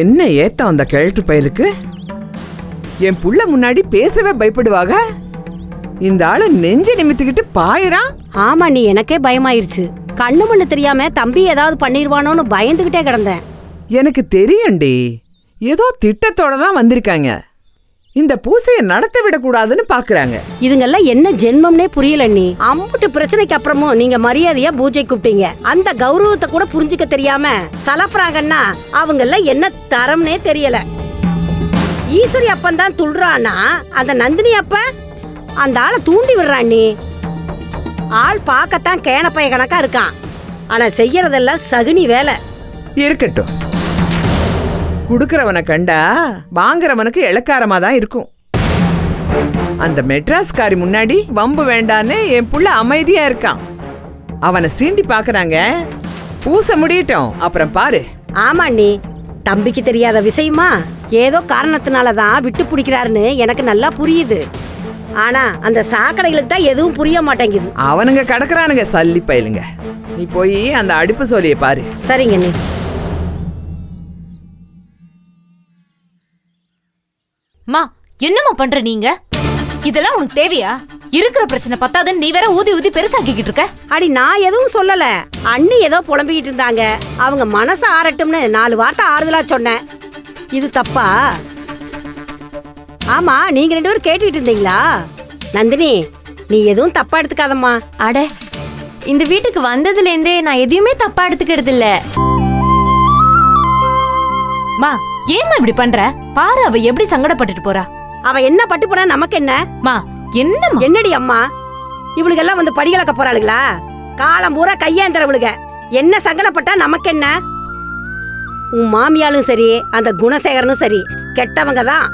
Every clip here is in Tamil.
என்ன ஏத்தம் அந்த கிழட்டு பயலுக்கு? என் புள்ள முன்னாடி பேசவே பயப்படுவாங்க. இந்த ஆளு நெஞ்சு நிமித்திக்கிட்டு பாயிரான். ஆமா, நீ எனக்கே பயமாயிருச்சு. கண்ணு மண்ணு தெரியாம தம்பி ஏதாவது பண்ணிடுவானோன்னு பயந்துகிட்டே கிடந்தேன். எனக்கு தெரியும்டி, ஏதோ திட்டத்தோட தான் வந்திருக்காங்க. இந்த பூசையை நடத்த விடக்கூடாதுன்னு பாக்குறாங்க. இதுங்கெல்லாம் என்ன ஜென்மம்னே புரியல. நீ அம்புட்டு பிரச்சனைக்கு அப்புறமும் நீங்க மரியாதையா பூஜை கூப்பிட்டீங்க. அந்த கௌரவத்தை கூட புரிஞ்சுக்க தெரியாம சலப்புறாங்கன்னா அவங்க எல்லாம் என்ன தரம்னே தெரியல. ஈஸ்வரி அப்பன் தான் துள்றானா, அந்த நந்தினி அப்ப அந்த ஆளை தூண்டி விடுறான். நீ ஆள் பார்க்கத்தான் கேனப்பைய கணக்கா இருக்கான், ஆனா செய்யறதெல்லாம் சகுனி வேலை. இருக்கட்டும், குடுக்கறவனை கண்டா வாங்குறவனுக்கு இளக்காரமா தான் இருக்கும். அந்த மெட்ராஸ்காரி முன்னாடி வம்பு வேண்டான்னு என் புள்ள அமைதியா இருக்கான். அவனை சீண்டி பாக்குறாங்க. பூச முடியட்டும், அப்புறம் பாரு. ஆமா, நீ தம்பிக்கு தெரியாத விஷயமா? ஏதோ காரணத்தினாலதான் விட்டு பிடிக்கிறாருன்னு எனக்கு நல்லா புரியுது. ஆனா அந்த சாக்கடைகளுக்கு தான் எதுவும் புரிய மாட்டேங்குது. அவனுங்க கடக்குறானுங்க சல்லி பயிலுங்க. நீ போய் அந்த அடுப்பு சொல்லிய பாரு. சரிங்க. நீ மா, என்னம்மா பண்ற நீங்க? இதெல்லாம் உனக்கு தேவையா? இருக்கிற பிரச்சனை பத்தாதுன்னு நீ வேற ஊதி ஊதி பெருசாக்கிக்கிட்டு இருக்க. அடி, நான் எதுவும் சொல்லல. அண்ணி ஏதோ புலம்பிக்கிட்டு இருந்தாங்க. அவங்க மனசு ஆறட்டும்னு 4 வார்த்தை ஆறுதலா சொன்னேன். இது தப்பா? ஆமா, நீங்க 2 பேரும் கேட்டுக்கிட்டு இருந்தீங்களா? நந்தினி, நீ எதுவும் தப்பா எடுத்துக்காதம்மா. அட, இந்த வீட்டுக்கு வந்ததுல இருந்தே நான் எதையுமே தப்பா எடுத்துக்கிறது இல்ல. மா, ஏமா இப்படி பண்ற? பாரு, அவ எப்படி சங்கடப்பட்டுட்டு போறா. அவ என்ன பட்டு போனா நமக்கு என்ன? மா, என்னம்மா? என்னடி அம்மா, இவளுக்கெல்லாம் வந்து படிகளக்க போறாளுங்களா? காலம் பூரா கையேந்திரவளுக. என்ன சங்கடப்பட்டா நமக்கு என்ன? உன் மாமியாலும் சரி, அந்த குணசேகரனும் சரி, கெட்டவங்க தான்,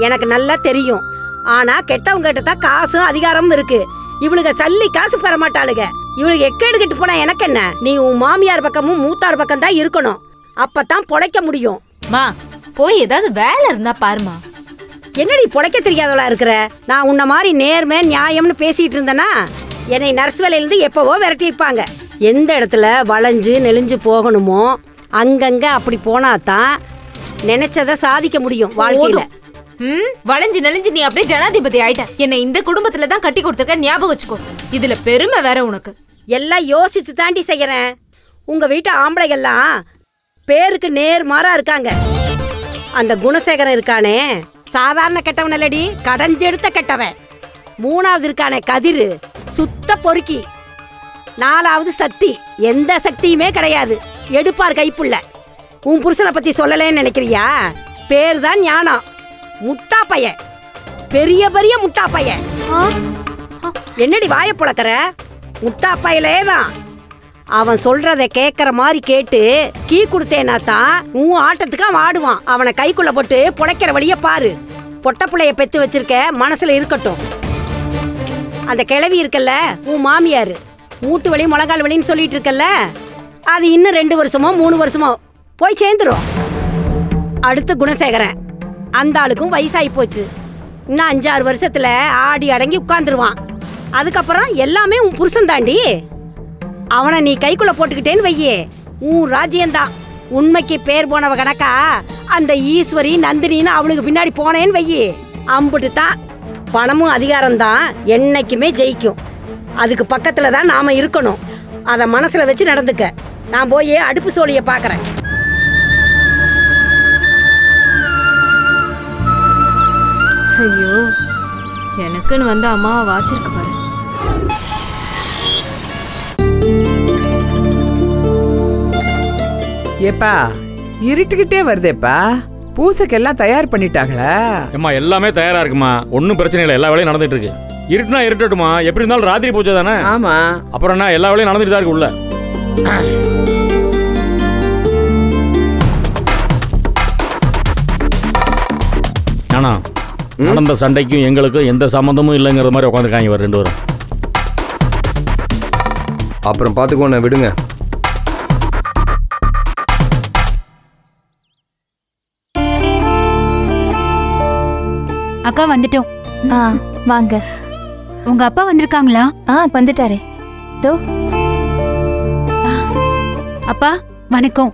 எனக்கு நல்லா தெரியும். ஆனா கெட்டவங்க கிட்ட தான் காசும் அதிகாரமும் இருக்கு. இவளுக சல்லி காசு பெற மாட்டாளுக. இவளுக்கு எக்கேடு கெட்டு போனா எனக்கு என்ன? நீ உன் மாமியார் பக்கமும் மூத்தார் பக்கம் தான் இருக்கணும். அப்பதான் பொழைக்க முடியும். மா, போய் ஏதாவது வேலை இருந்தா பாருமா. என்னடி பொழைக்க தெரியாதவளா இருக்கிற? நான் உன்ன மாதிரி நேர்மை நியாயம்னு பேசிட்டு இருந்தேன்னா என்னை நர்ஸ் வேலையிலிருந்து எப்பவோ விரட்டி இருப்பாங்க. எந்த இடத்துல வளைஞ்சு நெளிஞ்சு போகணுமோ அங்கங்க அப்படி போனாதான் நினைச்சதை சாதிக்க முடியும் வாழ்க்கையில. வளைஞ்சு நெளிஞ்சு நீ அப்படியே ஜனாதிபதி ஆயிட்ட. என்னை இந்த குடும்பத்துல தான் கட்டி கொடுத்துருக்க, ஞாபகம் வச்சுக்கோ. இதுல பெருமை வேற உனக்கு. எல்லாம் யோசிச்சு தாண்டி செய்யறேன். உங்க வீட்டு ஆம்பளைகள்லாம் பேருக்கு நேர்மாறா இருக்காங்க. அந்த குணசேகரன் இருக்கானே, சாதாரண கெட்டவன் இல்லடி, கடஞ்செடுத்த கெட்டவன். 3வது இருக்கானே கதிரு, சுத்த பொறுக்கி. 4வது சக்தி, எந்த சக்தியுமே கிடையாது, எடுப்பார் கைப்புள்ள. உன் புருஷனை பத்தி சொல்லலேன்னு நினைக்கிறியா? பேர் தான் ஞானம். முட்டா பையன், பெரிய பெரிய முட்டா பையன். என்னடி வாய புழக்கிற? முட்டா பையலே தான். அவன் சொல்றத கேட்கற மாதிரி கேட்டு கீ கொடுத்தேனா தான் உன் ஆட்டத்துக்கு அவன் ஆடுவான். அவனை கைக்குள்ள போட்டு புடைக்கிற வழிய பாரு. பொட்ட பிள்ளைய பெத்து வச்சிருக்க, மனசுல இருக்கட்டும். அந்த கிழவி இருக்கல்ல, உன் மாமியாரு, மூட்டு வலி முழங்கால் வலின்னு சொல்லிட்டு இருக்கல்ல, அது இன்னும் 2 வருஷமோ 3 வருஷமோ போய் சேர்ந்துரும். அடுத்து குணசேகரன், அந்த ஆளுக்கும் வயசாகி போச்சு. இன்னும் 5-6 வருஷத்துல ஆடி அடங்கி உட்கார்ந்துருவான். அதுக்கப்புறம் எல்லாமே உன் புருஷன் தாண்டி. அவனை நீ கைக்குள்ள போட்டுக்கிட்டேன்னு வையே, உன் ராஜ்யம்தான். உண்மைக்கு பேர் போனவ கணக்கா அந்த ஈஸ்வரி நந்தினின்னு அவளுக்கு பின்னாடி போனேன்னு வையே, அம்புட்டு தான். பணமும் அதிகாரம் தான் என்னைக்குமே ஜெயிக்கும். அதுக்கு பக்கத்துல தான் நாம இருக்கணும். அதை மனசுல வச்சு நடந்துக்க. நான் போய் அடுப்பு சோழிய பாக்குறேன். ஐயோ, எனக்குன்னு வந்து அம்மாவை வாச்சிருக்கு பாரு. ஏப்பா, இருட்டுக்கிட்டே வருதேப்பா. பூசைக்கெல்லாம் தயார் பண்ணிட்டாங்களா? அம்மா, எல்லாமே தயாரா இருக்குமா, ஒன்றும் பிரச்சனை இல்லை. எல்லா வேலையும் நடந்துட்டு இருக்கு. இருட்டுனா இருட்டட்டுமா, எப்படி இருந்தாலும் ராத்திரி பூஜை தானே. ஆமா, அப்புறம் என்ன, எல்லா வேலையும் நடந்துட்டு தான் இருக்கு உள்ள. ஆனா நடந்த சண்டைக்கும் எங்களுக்கும் எந்த சம்மந்தமும் இல்லைங்கிற மாதிரி உட்காந்துருக்காங்க இவர் 2 பேரும். அப்புறம் பார்த்துக்கோண்ணே, விடுங்க. அக்கா வந்துட்டோம். வாங்க. உங்க அப்பா வந்திருக்காங்களா? வந்துட்டாரே. தோ. அப்பா வணக்கம்.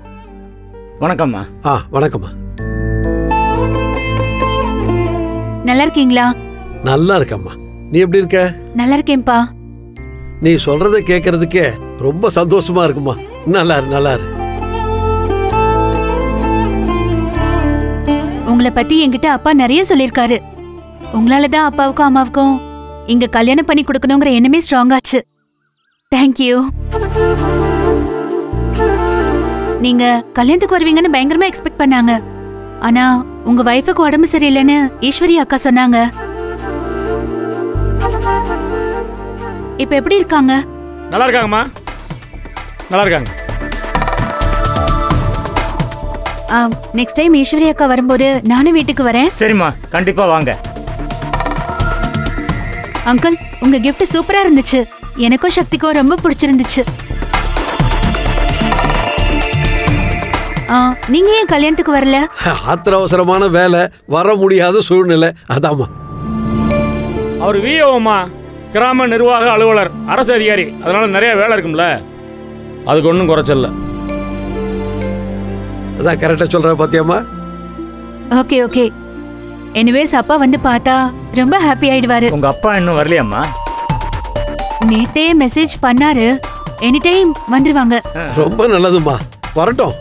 வணக்கம்மா. வணக்கம்மா. நல்லா இருக்கீங்களா? நல்லா இருக்கம்மா. நீ எப்படி இருக்க? நல்லா இருக்கேன்ப்பா. நீ சொல்றத கேட்கறதுக்கே ரொம்ப சந்தோஷமா இருக்குமா. நல்லா இரு, நல்லா இரு. உங்களை பத்தி என்கிட்ட அப்பா நிறைய சொல்லிருக்காரு. உங்களாலதான் அப்பாவுக்கும் அம்மாவுக்கும் இங்க கல்யாணம் பண்ணி கொடுக்கணுங்கிற எண்ணமே ஸ்ட்ராங் ஆச்சு. தேங்க்யூ. நீங்க கல்யாணத்துக்கு வருவீங்கன்னு பயங்கரமா எக்ஸ்பெக்ட் பண்ணாங்க. ஆனா உங்க வைஃபுக்கு உடம்பு சரியில்லைன்னு ஈஸ்வரி அக்கா சொன்னாங்க. இப்ப எப்படி இருக்காங்க? நல்லா இருக்காங்கம்மா, நல்லா இருக்காங்க. நெக்ஸ்ட் டைம் ஈஸ்வரி அக்கா வரும்போது நானும் வீட்டுக்கு வரேன். சரிம்மா, கண்டிப்பா வாங்க. அங்கிள், உங்க gift சூப்பரா இருந்துச்சு. எனக்கும் சக்திக்கும் ரொம்ப பிடிச்சிருந்துச்சு. நீங்க ஏன் கல்யாணத்துக்கு வரல? ஆத்திர அவசரமான வேலை, வர முடியாத சூழ்நிலை, அதாம்மா. அவர் விஓமா, கிராம நிர்வாக அலுவலர், அரசு அதிகாரி. அதனால நிறைய வேலை இருக்கும்ல, அதுக்கு ஒன்றும் குறைச்சல. அதான் கரெக்டா சொல்ற பாத்தியாமா. Okay okay. எனிவேஸ் அப்பா வந்து பார்த்தா ரொம்ப ஹாப்பி ஆயிடுவாரு. உங்க அப்பா இன்னும் வரலையாம்மா? நேத்தே மெசேஜ் பண்ணாரு. எனி டைம் வந்துருவாங்க. ரொம்ப நல்லதுமா, வரட்டும்.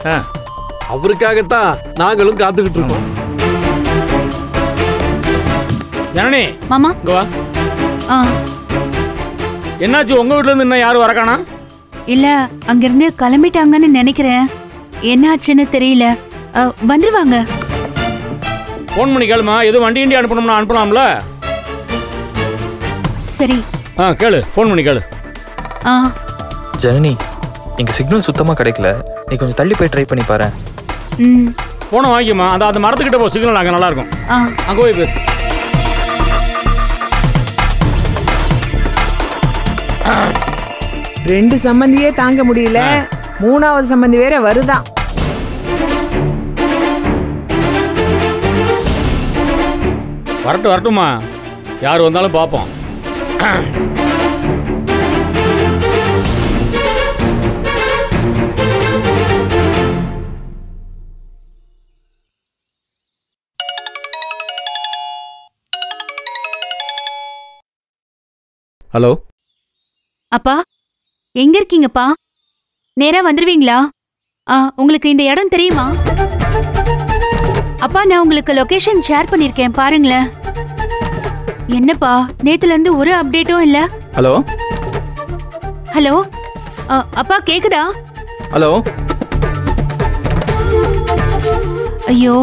அவருக்காகத்தான் நாங்களும் காத்துக்கிட்டு இருக்கோம். ஜனனி மாமா, இங்க வா. என்னாச்சு உங்க வீட்ல இருந்து இன்னும் யாரும் வரக்கானா? இல்ல, அங்கிருந்து கிளம்பிட்டாங்கன்னு நினைக்கிறேன். என்னாச்சுன்னு தெரியல. வந்துருவாங்க. போன் பண்ணி கேளுமா. எதுவும் வண்டி இண்டி அனுப்பணும்னா அனுப்பலாம்ல. சரி. கேளு, போன் பண்ணி கேளு. ஜனனி, இங்க சிக்னல் சுத்தமா கிடைக்கல. நீ கொஞ்சம் தள்ளி போய் ட்ரை பண்ணி பாரு. போன வாங்கிக்கமா. அந்த மரத்துக்கிட்ட போ, சிக்னல் அங்க நல்லா இருக்கும். அங்க போய் பேசு. ரெண்டு சம்பந்தியே தாங்க முடியல, மூணாவது சம்பந்தி வேற வருதான். வரட்டுமா, யார் வந்தாலும் பார்ப்போம். ஹலோ அப்பா, எங்க இருக்கீங்கப்பா? நேரா வந்துருவீங்களா? உங்களுக்கு இந்த இடம் தெரியுமா? அப்பா, நான் உங்களுக்கு லொகேஷன் ஷேர் பண்ணிருக்கேன், பாருங்களேன். என்னப்பா, நேத்துல இருந்து ஒரு அப்டேட்டும் இல்ல. ஹலோ ஹலோ அப்பா, கேக்குதா? ஹலோ. ஐயோ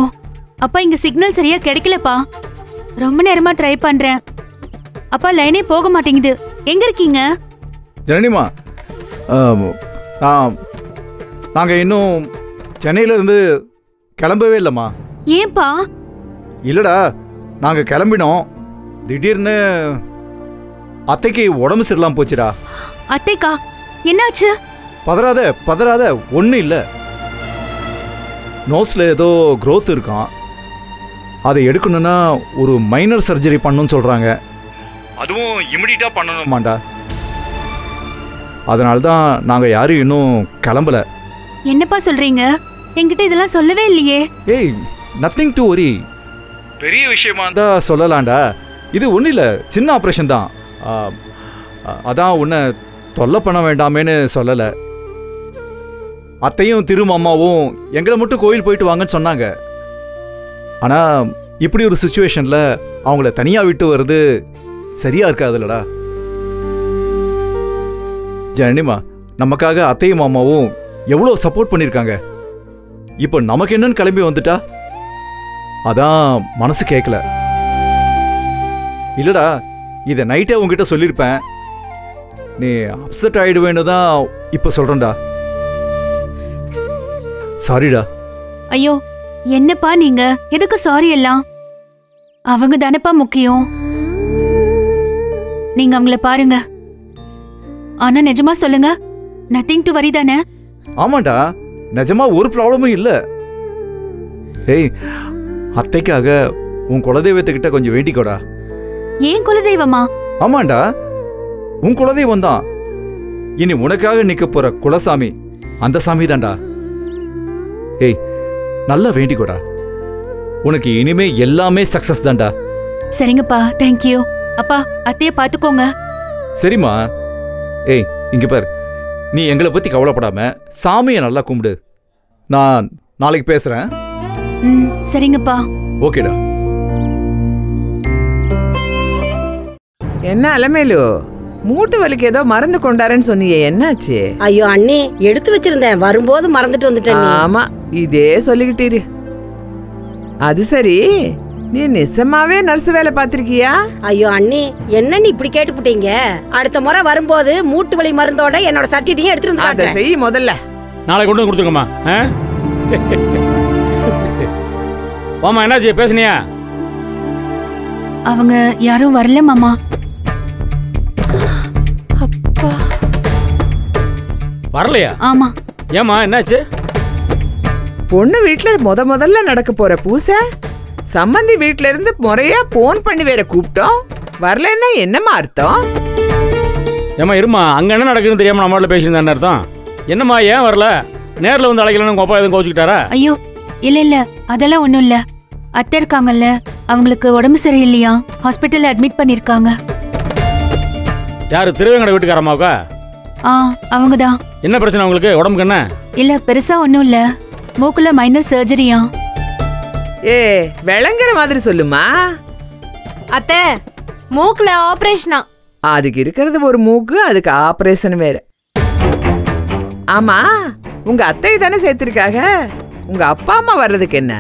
அப்பா, இங்க சிக்னல் சரியா கிடைக்கலப்பா. ரொம்ப நேரமா ட்ரை பண்றேன். அப்பா, லைனே போக மாட்டேங்குது. எங்க இருக்கீங்க? ஜனனிமா, நாங்கள் இன்னும் சென்னையிலேருந்து கிளம்பவே இல்லைம்மா. ஏன்பா? இல்லைடா, நாங்கள் கிளம்பினோம். திடீர்னு அத்தைக்கு உடம்பு சரியில்லாம போச்சுடா. அத்தைக்கா? என்னாச்சு? பதறாத, ஒன்றும் இல்லை. நோஸில் ஏதோ க்ரோத் இருக்கான். அதை எடுக்கணும்னா ஒரு மைனர் சர்ஜரி பண்ணணும்னு சொல்கிறாங்க. அதுவும் இமிடியட்டாக பண்ணணுமாண்டா. அதனால தான் நாங்கள் யாரும் இன்னும் கிளம்பல. என்னப்பா சொல்றீங்க? என்கிட்ட இதெல்லாம் சொல்லவே இல்லையே. ஏய், நத்திங் டு வரி. பெரிய விஷயமா தான் சொல்லலாம்டா. இது ஒன்றும் இல்லை, சின்ன ஆப்ரேஷன் தான். அதான் உன்னை தொல்லை பண்ண வேண்டாமேன்னு சொல்லலை. அத்தையும் திருமாமாவும் எங்களை மட்டும் கோயில் போயிட்டு வாங்கன்னு சொன்னாங்க. ஆனால் இப்படி ஒரு சுச்சுவேஷனில் அவங்கள தனியாக விட்டு வர்றது சரியா இருக்காதுல்லடா. ஜனனிமா, நமக்காக அத்தையும் மாமாவும் எவ்வளோ சப்போர்ட் பண்ணியிருக்காங்க. இப்போ நமக்கு என்னன்னு கிளம்பி வந்துட்டா அதான் மனசு கேட்கல. இல்லடா, இதை நைட்டே உங்ககிட்ட சொல்லியிருப்பேன். நீ அப்செட் ஆயிடுவேன்னு தான் இப்போ சொல்றேன்டா. சாரிடா. ஐயோ, என்னப்பா நீங்க? எதுக்கு சாரி எல்லாம்? அவங்க தானப்பா முக்கியம். நீங்க அவங்கள பாருங்க. ஆனா நிஜமா சொல்லுங்க, நத்திங் டு வரி தானே? ஆமாண்டா, நிஜமா ஒரு ப்ராப்ளமும் இல்லை. ஏய், அத்தைக்காக உன் குலதெய்வத்துக்கிட்ட கொஞ்சம் வேண்டிக்கோடா. ஏன் குலதெய்வமா? ஆமாண்டா, உன் குலதெய்வம் தான். இனி உனக்காக நிக்க போற குலசாமி அந்த சாமி தான்டா. ஏய், நல்லா வேண்டிக்கோடா. உனக்கு இனிமே எல்லாமே சக்சஸ் தான்டா. சரிங்கப்பா, தேங்க்யூ. அப்பா, அத்தைய பாத்துக்கோங்க. சரிம்மா. ஏய், இங்க பாரு, நீ எங்களை பத்தி கவலைப்படாம சாமியை நல்லா கும்பிடு. நான் நாளைக்கு பேசுறேன். சரிங்கப்பா. ஓகேடா. என்ன அலமேலு, மூட்டு வலிக்கு ஏதோ மருந்து கொண்டாரன்னு சொன்னியே, என்னாச்சு? ஐயோ அண்ணி, எடுத்து வச்சிருந்தேன், வரும்போது மறந்துட்டு வந்துட்டேன். ஆமா, இதே சொல்லிக்கிட்டீரு. அது சரி, நீ நிசமாவே நர்ஸ் வேலை பார்த்திருக்கியா? ஐயோ அண்ணி, என்ன நீ இப்படி கேட்டுப்புட்டீங்க? அடுத்த முறை வரும்போது மூட்டு வலி மருந்தோட என்னோட சர்டிஃபிகேட்டையும் எடுத்துட்டு வந்து அதை செய் முதல்ல. நாளைக்கு கொண்டு வந்து கொடுத்துருக்கம்மா. வாமா, என்னாச்சு, பேசுனியா? அவங்க யாரும் வரல மாமா. வரலையா? ஆமா. ஏமா, என்னாச்சு? பொண்ணு வீட்டுல முதல்ல நடக்க போற பூசை, சம்பந்தி வீட்டுல இருந்து முறையா போன் பண்ணி வேற கூப்பிட்டோம். வரலன்னா என்னமா அர்த்தம்? ஏமா இருமா, அங்க என்ன நடக்குதுன்னு தெரியாம நம்மளால பேசியிருந்தேன் அர்த்தம். என்னம்மா, ஏன் வரல? நேர்ல வந்து அழைக்கலன்னு உங்க அப்பா எதுவும் கோச்சுக்கிட்டாரா? ஐயோ இல்ல, அதெல்லாம் ஒண்ணும் இல்ல. அத்தை இருக்காங்கல்ல, அவங்களுக்கு உடம்பு சரியில்லையா, ஹாஸ்பிட்டல் அட்மிட் பண்ணிருக்காங்க. யாரு, திருவேங்கட வீட்டுக்காரம்மாவுக்கா? அவங்கதான். என்ன பிரச்சனை உங்களுக்கு? உடம்புக்கு என்ன? இல்ல, பெருசா ஒண்ணும் இல்ல. மூக்குல மைனர் சர்ஜரியா. ஏ, விளங்குற மாதிரி சொல்லுமா. அத்தை, மூக்குல ஆபரேஷனா? அதுக்கு இருக்கிறது ஒரு மூக்கு, அதுக்கு ஆபரேஷன் வேற. ஆமா, உங்க அத்தை தானே சேர்த்திருக்காங்க. உங்க அப்பா அம்மா வர்றதுக்கு என்ன?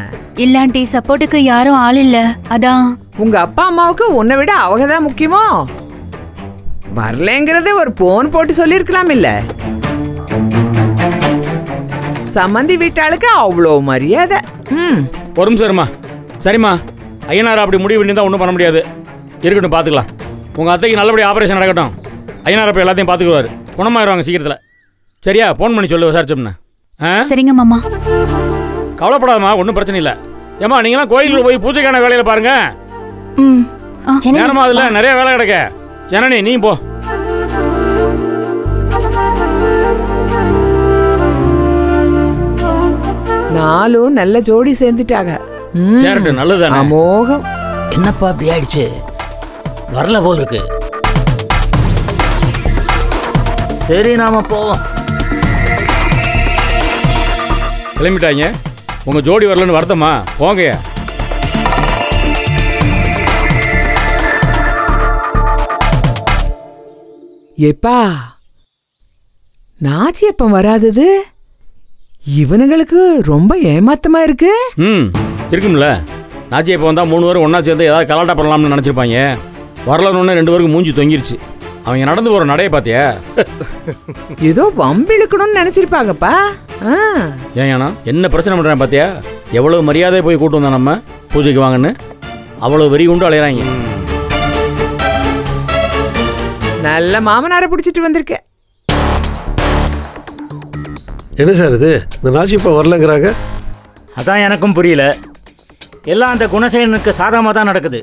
இல்லாண்டி சப்போர்ட்டுக்கு யாரும் ஆள் இல்ல, அதான். உங்க அப்பா அம்மாவுக்கு உன்னை விட அவங்க தான் முக்கியமோ? வரலங்கிறது ஒரு போன் போட்டு சொல்லிருக்கலாம் இல்ல? சம்பந்தி வீட்டாளுக்கு அவ்வளோ மரியாதை. ஒரு நிமிஷம் இருமா. சரிம்மா, ஐயனார் அப்படி முடிவு பண்ணி தான் ஒன்றும் பண்ண முடியாது. இருக்கட்டும், பார்த்துக்கலாம். உங்கள் அத்தைக்கு நல்லபடியாக ஆபரேஷன் நடக்கட்டும். ஐயனார் அப்போ எல்லாத்தையும் பார்த்துக்குவார். குணமாயிருவாங்க சீக்கிரத்தில். சரியா? ஃபோன் பண்ணி சொல்லு, விசாரிச்சோம்னா. சரிங்க மாமா. கவலைப்படாதம்மா, ஒன்றும் பிரச்சனை இல்லை. ஏம்மா, நீங்களாம் கோயிலுக்கு போய் பூஜைக்கான வேலையில பாருங்க. நேரமா அதில் நிறைய வேலை கிடக்க. ஜனனி, நீ போ. நாலும் நல்ல ஜோடி சேர்ந்துட்டாங்க. சேரட்டு, நல்லதுதானே? அமோகம். என்னப்பா அப்படி ஆயிடுச்சு? வரல போல் இருக்கு. சரி, நாம போவோம். கிளம்பிட்டாங்க. உங்க ஜோடி வரலன்னு வருத்தமா? போங்கயா. ஏப்பா, நாச்சி எப்ப வராதது? இவனுங்களுக்கு ரொம்ப ஏமாத்தமா இருக்கு. இருக்கும்ல. நாச்சி எப்போ வந்தா 3 பேரும் ஒன்னா சேர்ந்து ஏதாவது கலாட்டா பண்ணலாம்னு நினைச்சிருப்பாங்க. வரலன்னு 2 பேருக்கு மூஞ்சி தொங்கிருச்சு. அவங்க நடந்து போற நடைய பாத்தியா? ஏதோ வம்பிழுக்கணும்னு நினைச்சிருப்பாங்கப்பா. ஏன்னா என்ன பிரச்சனை பண்றேன் பாத்தியா? எவ்வளவு மரியாதை போய் கூட்டு வந்தா நம்ம பூஜைக்கு வாங்கன்னு அவ்வளவு வெறி உண்டு அலையறாங்க. நல்ல மாமனாரை பிடிச்சிட்டு வந்திருக்க. என்ன சார் இது? இந்த நாச்சி இப்போ வரலங்கிறாங்க. அதான் எனக்கும் புரியல. எல்லாம் அந்த குணசேகரனுக்கு சாதகமாக தான் நடக்குது.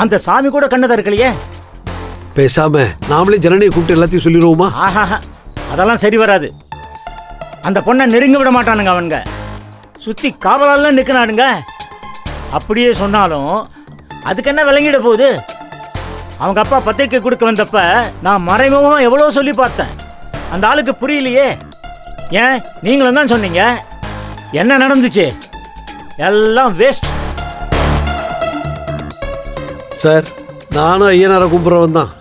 அந்த சாமி கூட கண்ணை திறக்கலையே. பேசாம நாமளே ஜனனியை கூப்பிட்டு எல்லாத்தையும் சொல்லிடுவோமா? ஆஹா, அதெல்லாம் சரி வராது. அந்த பொண்ணை நெருங்க விட மாட்டானுங்க அவனுங்க. சுற்றி காவலால நிற்கிறானுங்க. அப்படியே சொன்னாலும் அதுக்கு என்ன விளங்கிட போகுது? அவங்க அப்பா பத்திரிக்கை கொடுக்க வந்தப்ப நான் மறைமுகமாக எவ்வளோ சொல்லி பார்த்தேன். அந்த ஆளுக்கு புரியலையே. ஏன், நீங்களும் தான் சொன்னீங்க. என்ன நடந்துச்சு? எல்லாம் வேஸ்ட். சார், நானும் ஐயனாரை கும்பிட்றவன் தான்.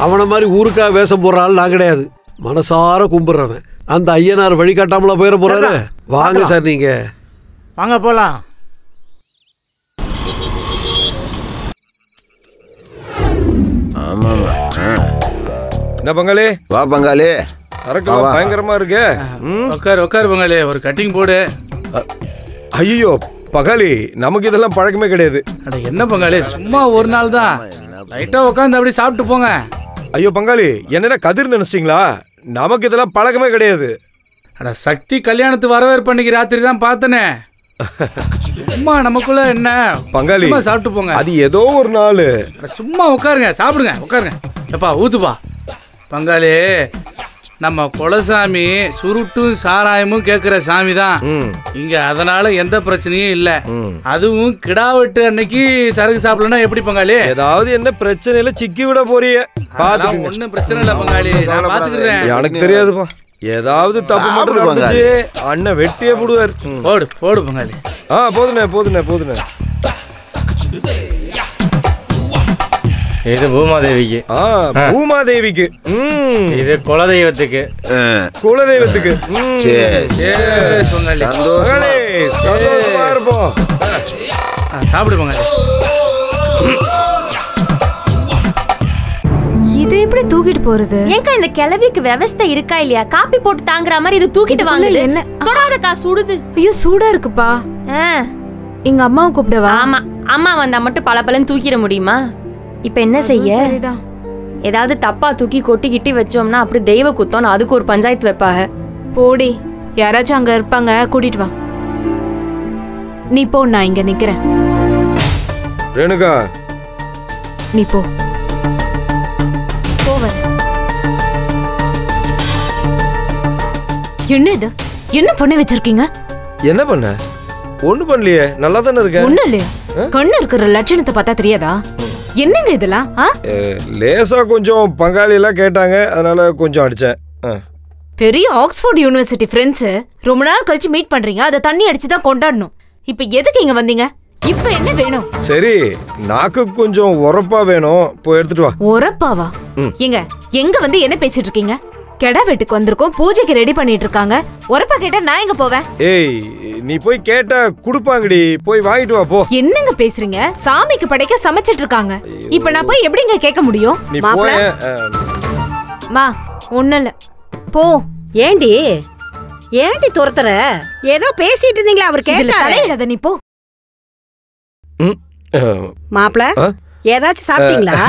அவனை மாதிரி ஊருக்காக வேஷம் போடுற ஆள் நான் கிடையாது. மனசார கும்பிட்றவன். அந்த ஐயனார் வழிகாட்டாமல போயிட போறாரு. வாங்க சார், நீங்க வாங்க போலாம். என்ன பங்காளி? வா பங்காளி. சரக்குலாம் பயங்கரமா இருக்கு. உட்கார் பங்காளி, ஒரு கட்டிங் போடு. ஐயோ பங்காளி, நமக்கு இதெல்லாம் பழக்கமே கிடையாது. அட என்ன பங்காளி, சும்மா ஒரு நாள் தான். லைட்டா உட்காந்து அப்படி சாப்பிட்டு போங்க. ஐயோ பங்காளி, என்னடா கதிர் நினைச்சிட்டீங்களா? நமக்கு இதெல்லாம் பழக்கமே கிடையாது. அட சக்தி கல்யாணத்து வரவேற்பு அன்னைக்கு ராத்திரி தான் பார்த்தனே. சும்மா நமக்குள்ள என்ன பங்காளி, சாப்பிட்டு போங்க. அது ஏதோ ஒரு நாள். சும்மா உட்காருங்க, சாப்பிடுங்க, உட்காருங்க. எப்பா ஊத்துப்பா. பங்காளி, நம்ம குலசாமி சுருட்டும் சாராயமும் கேட்குற சாமி தான் இங்க, அதனால எந்த பிரச்சனையும் இல்ல. அதுவும் கிடாவெட்டு அன்னைக்கு சரக்கு சாப்பிடலன்னா எப்படி பங்காளி? ஏதாவது என்ன பிரச்சனையில சிக்கி விட போறிய? ஒன்னும் பிரச்சனை இல்ல பங்காளி, நான் பாத்துக்கிறேன். எனக்கு தெரியாதுப்பா, ஏதாவது தப்பு மட்டும் நடந்துச்சு அண்ணன் வெட்டியே போடுவார். போடு போடு பங்காளி. போதுண்ணே போதுண்ணே போதுண்ணே. இது பூமாதேவிக்கு. பூமாதேவிக்கு. இது குலதெய்வத்துக்கு. குலதெய்வத்துக்கு. சாப்பிடு பங்காளி. இது எப்படி தூக்கிட்டு போறது? ஏங்க இந்த கிழவிக்கு விவஸ்தை இருக்கா இல்லையா? காப்பி போட்டு தாங்குற மாதிரி இது தூக்கிட்டு வாங்குது. என்ன தொடாதக்கா, சுடுது. ஐயோ சூடா இருக்குப்பா. எங்க அம்மாவை கூப்பிடவா? ஆமா, அம்மா வந்தா மட்டும் பலபலன்னு தூக்கிட முடியுமா? இப்ப என்ன செய்ய? ஏதாவது தப்பா தூக்கி கொட்டி கிட்டி வச்சோம்னா அப்படி தெய்வ குத்தோன்னு அதுக்கு ஒரு பஞ்சாயத்து வைப்பாக. போடி, யாராச்சும் அங்க இருப்பாங்க, கூட்டிட்டு வா. நீ போ, நான் இங்க நிக்கிறேன். ரேணுகா நீ போ. போவ. என்ன இது? என்ன பண்ணி வச்சிருக்கீங்க? என்ன பண்ண? ஒண்ணு பண்ணலையே, நல்லா தானே இருக்க. ஒண்ணு இல்லையா? கண்ணு இருக்கிற லட்சணத்தை பார்த்தா தெரியாதா? என்னங்க இதெல்லாம்? லேசா கொஞ்சம் பங்காளி எல்லாம் கேட்டாங்க, அதனால கொஞ்சம் அடிச்சேன். பெரிய ஆக்ஸ்போர்ட் யூனிவர்சிட்டி ஃப்ரெண்ட்ஸ் ரொம்ப நாள் கழிச்சு மீட் பண்றீங்க, அதை தண்ணி அடிச்சு தான் கொண்டாடணும். இப்ப எதுக்கு இங்க வந்தீங்க? இப்ப என்ன வேணும்? சரி, நாக்கு கொஞ்சம் உரப்பா வேணும், போய் எடுத்துட்டு வா. உரப்பாவா? எங்க எங்க வந்து என்ன பேசிட்டு இருக்கீங்க? கெடா வெட்டுக்கு வந்திருக்கோம், பூஜைக்கு ரெடி பண்ணிட்டு இருக்காங்க. உரப்பா கேட்டா நான் எங்க போவேன்? ஏய், நீ போய் கேட்டா குடுப்பாங்கடி, போய் வாங்கிட்டு வா போ. என்னங்க பேசுறீங்க? சாமிக்கு படைக்க சமைச்சிட்டு இருக்காங்க. இப்ப நான் போய் எப்படிங்க கேட்க முடியும்? நீ போய் மா ஒண்ணு இல்ல, போ. ஏண்டி ஏண்டி துரத்துற? ஏதோ பேசிட்டு இருந்தீங்களா, அவர் கேட்டாரு. நீ போ. மாப்பிள, ஏதாச்சும் சாப்பிட்டீங்களா?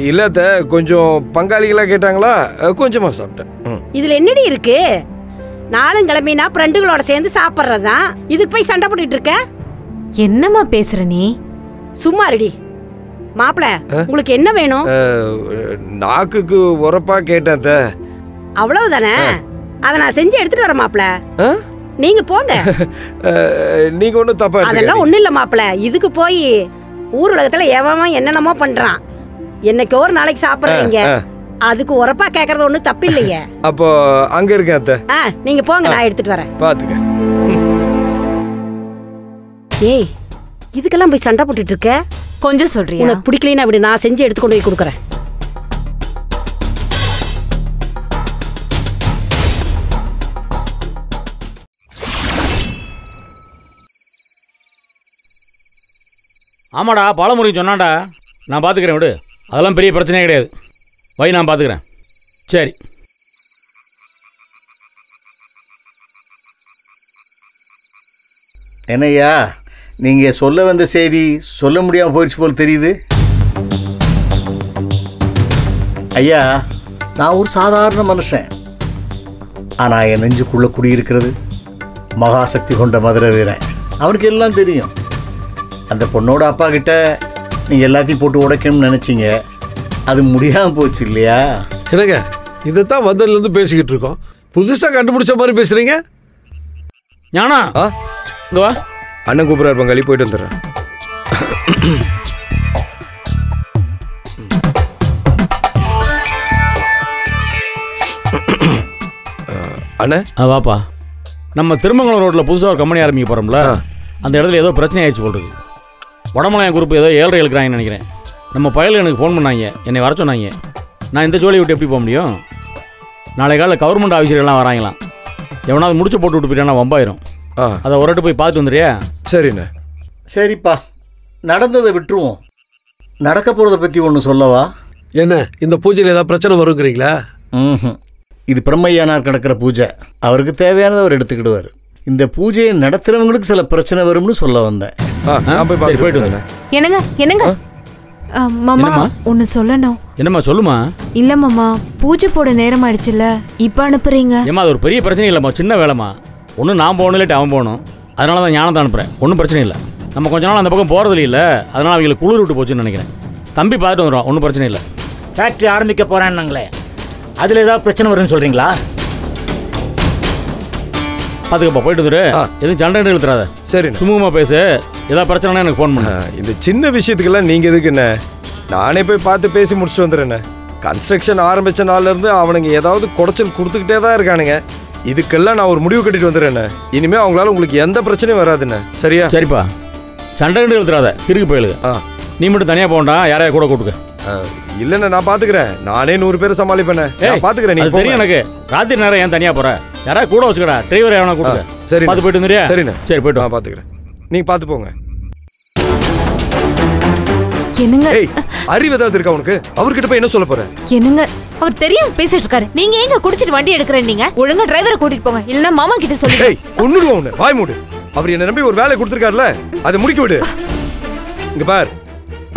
இல்லத்த, கொஞ்சம் பங்காளிகளா கேட்டாங்களா, கொஞ்சமா சாப்பிட்டேன். இதுல என்னடி இருக்கு? நாளும் கிளம்பினா ஃப்ரெண்டுகளோட சேர்ந்து சாப்பிட்றதுதான். இதுக்கு போய் சண்டை போட்டுட்டு இருக்க? என்னம்மா பேசுற நீ? சும்மா ரெடி. மாப்பிள, உங்களுக்கு என்ன வேணும்? நாக்குக்கு உரப்பா கேட்டேன். அவ்வளவுதானே? அத நான் செஞ்சு எடுத்துட்டு வரேன் மாப்பிள. நீங்க போங்க. நீங்க ஒண்ணும் தப்பா? அதெல்லாம் ஒண்ணும் இல்ல மாப்பிள. இதுக்கு போய் ஊர் உலகத்துல எவன் என்னென்னமோ பண்றான். என்னைக்கு ஒரு நாளைக்கு சாப்பிடுறீங்க, அதுக்கு உரப்பா கேக்குறது ஒண்ணு தப்பு இல்லையே. அப்போ அங்க இருக்கேன் அத்தை. நீங்க போங்க, நான் எடுத்துட்டு வரேன். பாத்துக்க. ஏய், இதுக்கெல்லாம் போய் சண்டை போட்டுட்டு இருக்க? கொஞ்சம் சொல்றியா? உனக்கு பிடிக்கலன்னா அப்படி நான் செஞ்சு எடுத்து கொண்டு போய் கொடுக்குறேன். ஆமாடா, பாலமுருகன் சொன்னான்டா, நான் பார்த்துக்கிறேன், விடு. அதெல்லாம் பெரிய பிரச்சனையே கிடையாது. வை, நான் பார்த்துக்கிறேன். சரி. என்னய்யா, நீங்கள் சொல்ல வந்த செய்தி சொல்ல முடியாமல் போயிடுச்சு போல் தெரியுது. ஐயா, நான் ஒரு சாதாரண மனுஷன். ஆனால் என் நெஞ்சுக்குள்ளே குடியிருக்கிறது மகாசக்தி கொண்ட மதுரை வீரன். அவனுக்கு எல்லாம் தெரியும். அந்த பொண்ணோட அப்பா கிட்ட நீங்கள் எல்லாத்தையும் போட்டு உடைக்கணும்னு நினச்சிங்க, அது முடியாமல் போச்சு இல்லையா? என்னங்க, இதைத்தான் வந்ததுலேருந்து பேசிக்கிட்டு இருக்கோம். புதுசாக கண்டுபிடிச்ச மாதிரி பேசுகிறீங்க. ஞானா, இங்கே வா. அண்ணன் கூப்பிட்றாரு பங்காளி, போயிட்டு வந்துடுறேன். அண்ணே. வாப்பா. நம்ம திருமங்கலம் ரோட்டில் புதுசாக ஒரு கம்பெனி ஆரம்பிக்க போகிறோம்ல, அந்த இடத்துல ஏதோ பிரச்சனை ஆயிடுச்சு போடுறது. வடமலையம் குரூப் ஏதோ 7.5 எழுக்கிறாங்கன்னு நினைக்கிறேன். நம்ம பயலில் எனக்கு ஃபோன் பண்ணாங்க, என்னை வர சொன்னாங்க. நான் இந்த ஜோலியை விட்டு எப்படி போக முடியும்? நாளை காலையில் கவர்மெண்ட் ஆஃபீஸர்கள்லாம் வராங்களாம். எவனாவது முடிச்சு போட்டு விட்டு போயிட்டானா வம்பாயிரும். அதை ஒரு போய் பார்த்து வந்துடுறியா? சரிண்ணே. சரிப்பா, நடந்ததை விட்டுருவோம். நடக்க போகிறத பற்றி ஒன்று சொல்லவா? என்ன, இந்த பூஜையில் ஏதாவது பிரச்சனை வருங்கிறீங்களா? இது பிரம்மையானார் நடக்கிற பூஜை. அவருக்கு தேவையானதை அவர் எடுத்துக்கிடுவார். இந்த பூஜையை நடத்துறவங்களுக்கு சில பிரச்சனை வரும்னு சொல்ல வந்தேன். போயிட்டு வந்தேன். என்னங்க என்னங்க மாமா, ஒன்னு சொல்லணும். என்னம்மா? சொல்லுமா. இல்ல மாமா, பூஜை போட நேரம் ஆயிடுச்சுல்ல, இப்ப அனுப்புறீங்க. ஏமா, அது ஒரு பெரிய பிரச்சனை இல்லைம்மா, சின்ன வேலைம்மா. ஒன்று நான் போகணும், இல்லாட்டி அவன் போகணும். அதனால தான் ஞானத்தை அனுப்புகிறேன். ஒன்றும் பிரச்சனை இல்லை. நம்ம கொஞ்ச நாள் அந்த பக்கம் போகிறதில்ல இல்லை, அதனால் அவங்களுக்கு குளிர் விட்டு போச்சுன்னு நினைக்கிறேன். தம்பி பார்த்துட்டு வந்துடும், ஒன்றும் பிரச்சனை இல்லை. ஃபேக்ட்ரி ஆரம்பிக்க போகிறேன்னாங்களே, அதுல ஏதாவது பிரச்சனை வரும்னு சொல்றீங்களா? அதுக்கப்பா போயிட்டு வந்துரு. எதுவும் சண்டை இழுத்துறாத. சரி, சுமூகமா பேசு. ஏதாவது பிரச்சனைனா எனக்கு ஃபோன் பண்ண. இந்த சின்ன விஷயத்துக்கெல்லாம் நீங்க எதுக்கு என்ன? நானே போய் பார்த்து பேசி முடிச்சுட்டு வந்துடுறேன். கன்ஸ்ட்ரக்ஷன் ஆரம்பிச்ச நாள்ல இருந்து அவனுங்க ஏதாவது குடைச்சல் கொடுத்துக்கிட்டே தான் இருக்கானுங்க. இதுக்கெல்லாம் நான் ஒரு முடிவு கட்டிட்டு வந்துடுறேன். இனிமே அவங்களால உங்களுக்கு எந்த பிரச்சனையும் வராதுண்ணே. சரியா? சரிப்பா, சண்டை இழுத்துறாத. கிறுக்கு போயிடுது. நீ மட்டும் தனியா போண்டா, யாரையா கூட கூட்டுக்க. இல்லண்ணா, நான் பாத்துக்கிறேன். நானே 100 பேரை சமாளிப்பேன். பாத்துக்கிறேன். நீ தெரியும் எனக்கு. ராத்திரி நேரம் ஏன் தனியா போற? யாராவது கூட வச்சுக்கடா. டிரைவர் எவனா கூட்டுக்க. சரி, பார்த்து போயிட்டு வந்துறியா? சரிண்ணே. சரி, போயிட்டு நான் பாத்துக்கிறேன். நீங்க பாத்து போங்க. என்னங்க அறிவு ஏதாவது இருக்கா உனக்கு? அவர்கிட்ட போய் என்ன சொல்ல போற? என்னங்க அவர் தெரியாம பேசிட்டு இருக்காரு. நீங்க எங்க குடிச்சிட்டு வண்டி எடுக்கிறேன்? நீங்க ஒழுங்கா டிரைவரை கூட்டிட்டு போங்க, இல்லன்னா மாமா கிட்ட சொல்லி. ஏய், கொன்னுடுவோம் உன்னை. வாய் மூடு. அவர் என்ன நம்பி ஒரு வேலை கொடுத்திருக்காருல, அதை முடிக்க விடு. இங்க பார்,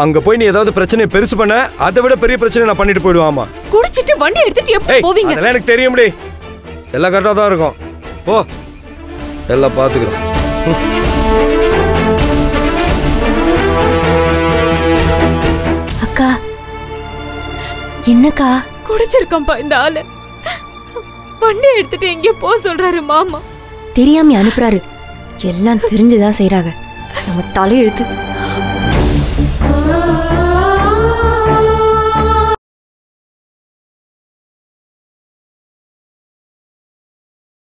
அங்க போய் நீ ஏதாவது பிரச்சனை பெருசு பண்ண, அதை விட பெரிய பிரச்சனை நான் பண்ணிட்டு போயிடுவேன். ஆமா, குடிச்சிட்டு வண்டி எடுத்துட்டு எப்ப போவீங்க? அதெல்லாம் எனக்கு தெரியும். எல்லாம் கரெக்டா தான் இருக்கும். போ, எல்லாம் பாத்துக்கிறோம். அக்கா, என்னக்கா? குடிச்சிருக்கோம்பா இந்த ஆளு. வண்டி எடுத்துட்டு எங்க போ சொல்றாரு மாமா. தெரியாம அனுப்புறாரு. எல்லாம் தெரிஞ்சுதான் செய்யறாங்க. நம்ம தலையெழுத்து.